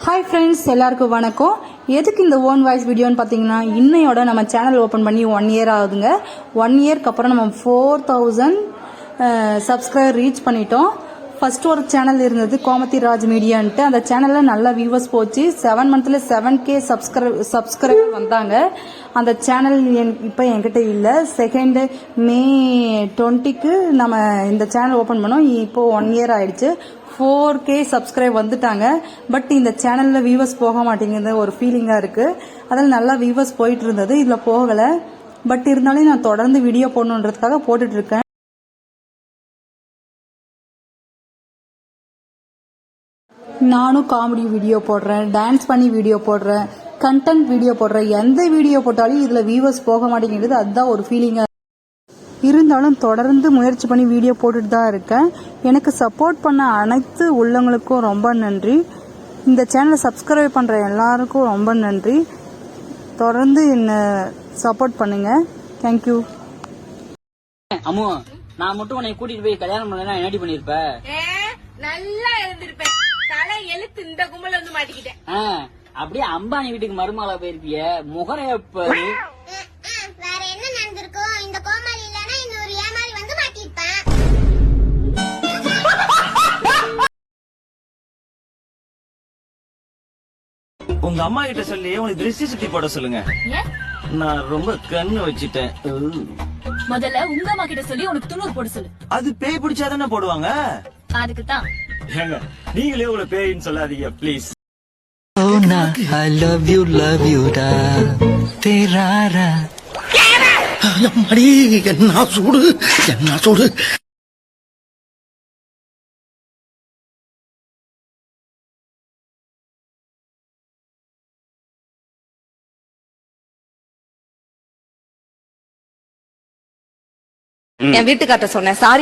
Hi friends, எல்லாருக்கும் வணக்கம். எதுக்கு இந்த ஓன் வாய்ஸ் வீடியோன்னு பார்த்தீங்கன்னா, இன்னையோட நம்ம சேனல் ஓப்பன் பண்ணி 1 இயர் ஆகுதுங்க. 1 இயர்க்கு அப்புறம் நம்ம 4000 சப்ஸ்கிரைபர் ரீச் பண்ணிட்டோம். ஃபர்ஸ்ட் ஒரு சேனல் இருந்தது, கோமதி ராஜ் மீடியான்ட்டு. அந்த சேனலில் நல்ல வியூவர்ஸ் போச்சு. 7 மந்த்தில் 7K சப்ஸ்கிரைபர் வந்தாங்க. அந்த சேனல் இப்போ என்கிட்ட இல்லை. செகண்ட் மே 20க்கு நம்ம இந்த சேனல் ஓப்பன் பண்ணோம். இப்போ 1 இயர் ஆயிடுச்சு. 4K சப்ஸ்கிரைப் வந்துட்டாங்க. பட் இந்த சேனலில் வியூவர்ஸ் போக மாட்டேங்குது, ஒரு ஃபீலிங்காக இருக்குது. அதில் நல்லா வியூவர்ஸ் போயிட்டு இருந்தது, இதில் போகலை. பட் இருந்தாலும் நான் தொடர்ந்து வீடியோ போடணுன்றதுக்காக போட்டுட்ருக்கேன். நானும் காமெடி வீடியோ போடுறேன், டான்ஸ் பண்ணி வீடியோ போடுறேன், கண்டென்ட் வீடியோ போடுறேன். எந்த வீடியோ போட்டாலும் இதில் வியூவர்ஸ் போக மாட்டேங்கிறது. அதுதான் ஒரு ஃபீலிங்காக இருந்தாலும் தொடர்ந்து முயற்சி பண்ணி வீடியோ போட்டுட்டு தான் இருக்கேன். எனக்கு சப்போர்ட் பண்ண அனைத்து உள்ளவங்களுக்கும் ரொம்ப நன்றி. இந்த சேனலை சப்ஸ்கிரைப் பண்ணுற எல்லாருக்கும் ரொம்ப நன்றி. தொடர்ந்து என்ன சப்போர்ட் பண்ணுங்க. தேங்க்யூ. அம்மு, நான் மட்டும் உன்னை கூட்டிட்டு போய் கல்யாணம் பண்ணா என்னடி பண்ணிருப்ப? நல்லா இருந்திருப்பேன். தலை எழுத்து இந்த கும்பல வந்து மாட்டிக்கிட்டேன். அப்படியே அம்பானி வீட்டுக்கு மருமகளா போயிருப்பிய. முகரைய வேற என்ன நடந்திருக்கும்? இந்த கோமாளி இல்லனா இன்னொரு ஏமாளி வந்து மாட்டிருப்பேன். உங்க அம்மா கிட்ட சொல்லி உனக்கு திருஷ்டி சுத்தி போட சொல்லுங்க. நான் ரொம்ப கண்ணு வச்சிட்டேன். முதல்ல உங்க அம்மா கிட்ட சொல்லி உனக்கு துணூர் போட சொல்லு. அது பேய் பிடிச்சாதானே போடுவாங்க. அதுக்கு தான். ஏங்க நீங்களே உங்களை பேயின்னு சொல்லாதீங்க please. I love you da terara அம்மாடி என்ன சூடு என் வீட்டுக்கார்ட்ட சொன்னேன், சாரி